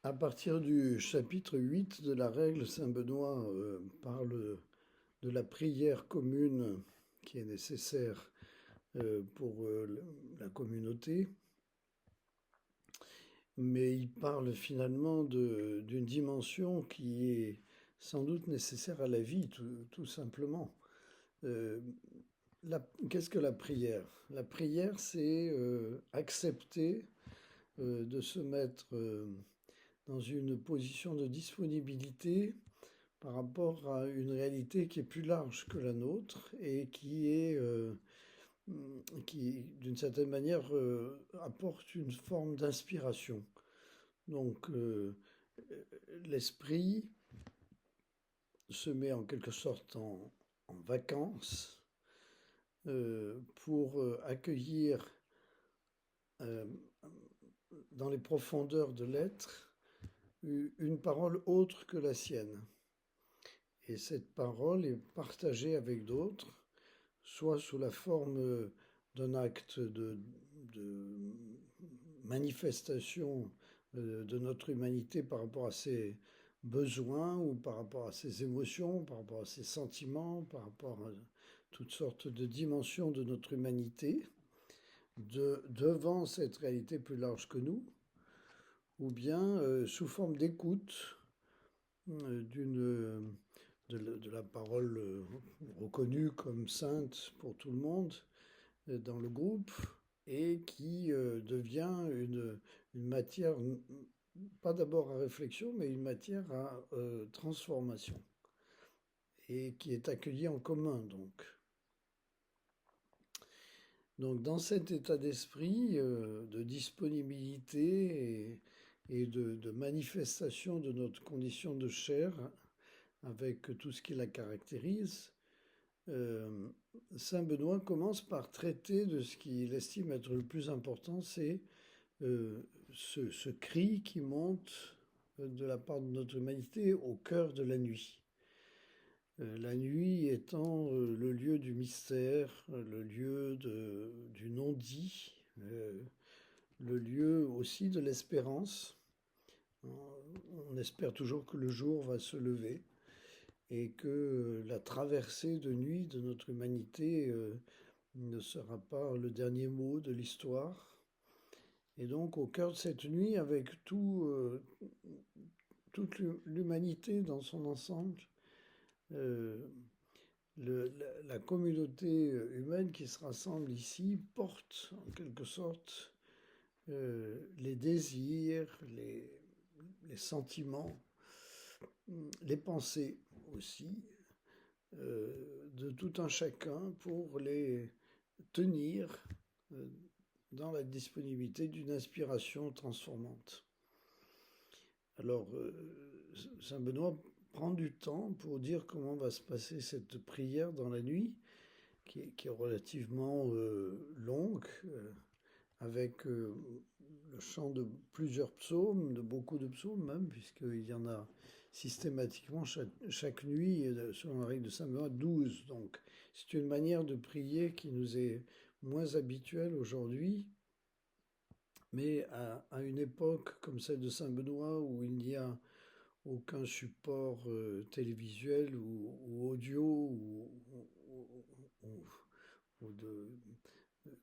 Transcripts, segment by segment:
À partir du chapitre 8 de la règle, saint Benoît parle de la prière commune qui est nécessaire pour la communauté, mais il parle finalement d'une dimension qui est sans doute nécessaire à la vie, tout simplement. Euh, Qu'est-ce que la prière? La prière, c'est accepter de se mettre dans une position de disponibilité par rapport à une réalité qui est plus large que la nôtre et qui d'une certaine manière, apporte une forme d'inspiration. Donc, l'esprit se met en quelque sorte en vacances pour accueillir euh, dans les profondeurs de l'être une parole autre que la sienne. Et cette parole est partagée avec d'autres, soit sous la forme d'un acte de manifestation de notre humanité par rapport à ses besoins ou par rapport à ses émotions, par rapport à ses sentiments, par rapport à toutes sortes de dimensions de notre humanité, devant cette réalité plus large que nous, ou bien sous forme d'écoute de la parole reconnue comme sainte pour tout le monde dans le groupe et qui devient une matière, pas d'abord à réflexion, mais une matière à transformation et qui est accueillie en commun donc. Donc dans cet état d'esprit de disponibilité et de manifestation de notre condition de chair, avec tout ce qui la caractérise, euh, saint Benoît commence par traiter de ce qu'il estime être le plus important, c'est ce cri qui monte de la part de notre humanité au cœur de la nuit. La nuit étant le lieu du mystère, le lieu du non-dit, le lieu aussi de l'espérance. On espère toujours que le jour va se lever et que la traversée de nuit de notre humanité ne sera pas le dernier mot de l'histoire. Et donc au cœur de cette nuit, avec toute l'humanité dans son ensemble, euh, la communauté humaine qui se rassemble ici porte en quelque sorte les désirs, les sentiments, les pensées aussi de tout un chacun pour les tenir euh, dans la disponibilité d'une inspiration transformante. Alors, saint Benoît prend du temps pour dire comment va se passer cette prière dans la nuit, qui est relativement longue, avec le chant de plusieurs psaumes, de beaucoup de psaumes même, puisqu'il y en a systématiquement chaque nuit, selon la règle de saint Benoît, 12. Donc, c'est une manière de prier qui nous est moins habituelle aujourd'hui, mais à une époque comme celle de saint Benoît, où il n'y a aucun support télévisuel ou audio ou, ou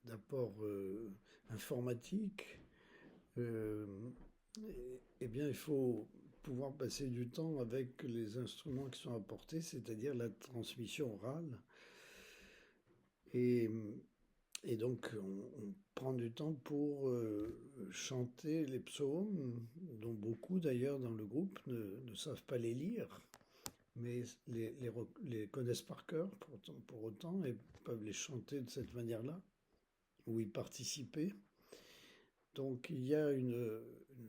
d'apport informatique, euh, eh bien, il faut pouvoir passer du temps avec les instruments qui sont apportés, c'est-à-dire la transmission orale. Et, et donc, on prend du temps pour chanter les psaumes, dont beaucoup d'ailleurs dans le groupe ne savent pas les lire, mais les connaissent par cœur pour autant et peuvent les chanter de cette manière-là, ou y participer. Donc il y a une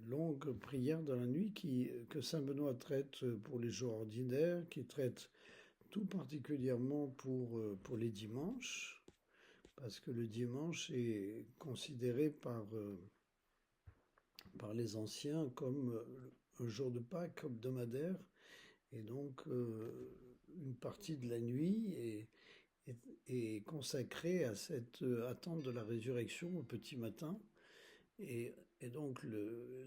longue prière dans la nuit que saint Benoît traite pour les jours ordinaires, qui traite tout particulièrement pour les dimanches, parce que le dimanche est considéré par les anciens comme un jour de Pâques hebdomadaire, et donc une partie de la nuit est consacrée à cette attente de la résurrection au petit matin. Et Et donc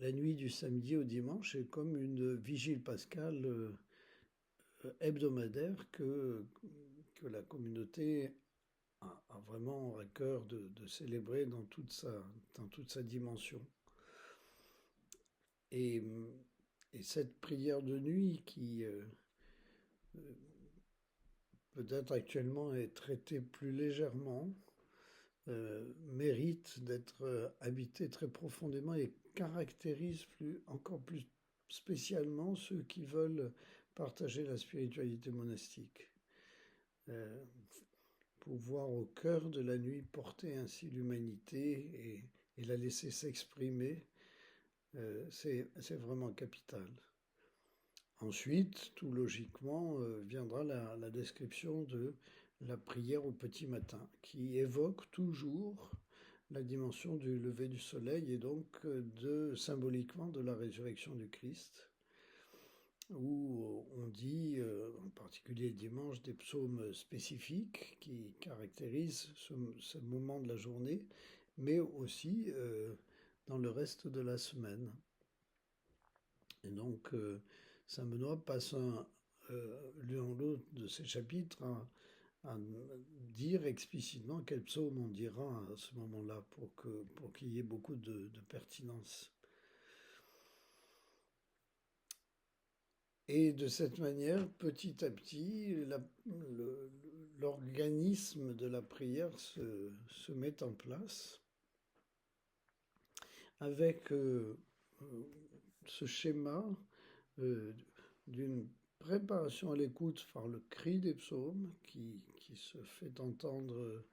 la nuit du samedi au dimanche est comme une vigile pascale hebdomadaire que la communauté a vraiment à cœur de célébrer dans toute sa dimension. Et, et cette prière de nuit qui peut-être actuellement est traitée plus légèrement, mérite d'être habitée très profondément et caractérise encore plus spécialement ceux qui veulent partager la spiritualité monastique. Euh, Pouvoir au cœur de la nuit porter ainsi l'humanité et la laisser s'exprimer, c'est vraiment capital. Ensuite, tout logiquement, viendra la description de la prière au petit matin, qui évoque toujours la dimension du lever du soleil et donc symboliquement de la résurrection du Christ, où on dit, en particulier dimanche, des psaumes spécifiques qui caractérisent ce moment de la journée, mais aussi dans le reste de la semaine. Et donc, Saint Benoît passe l'un ou l'autre de ces chapitres à dire explicitement quel psaume on dira à ce moment-là pour qu'il y ait beaucoup de pertinence. Et de cette manière, petit à petit, l'organisme de la prière se met en place avec ce schéma d'une préparation à l'écoute par le cri des psaumes qui se fait entendre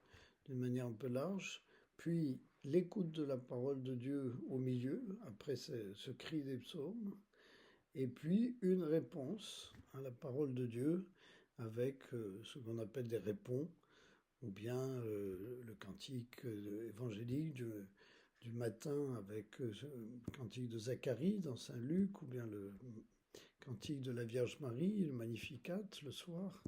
d'une manière un peu large, puis l'écoute de la parole de Dieu au milieu, après ce cri des psaumes, et puis une réponse à la parole de Dieu avec ce qu'on appelle des répons, ou bien le cantique évangélique du matin avec le cantique de Zacharie dans Saint Luc, ou bien le cantique de la Vierge Marie, le Magnificat le soir,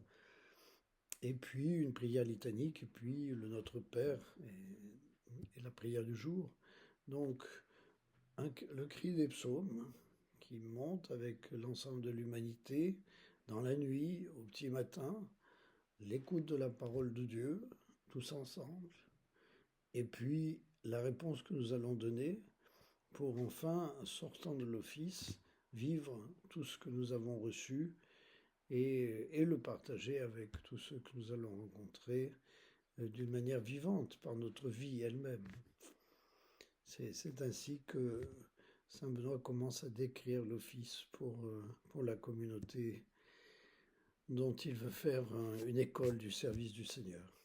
et puis une prière litanique, et puis le Notre Père et la prière du jour. Donc le cri des psaumes qui monte avec l'ensemble de l'humanité dans la nuit, au petit matin, l'écoute de la parole de Dieu, tous ensemble, et puis la réponse que nous allons donner pour enfin, sortant de l'office, vivre tout ce que nous avons reçu et le partager avec tous ceux que nous allons rencontrer d'une manière vivante par notre vie elle-même. C'est ainsi que Saint Benoît commence à décrire l'office pour la communauté dont il veut faire une école du service du Seigneur.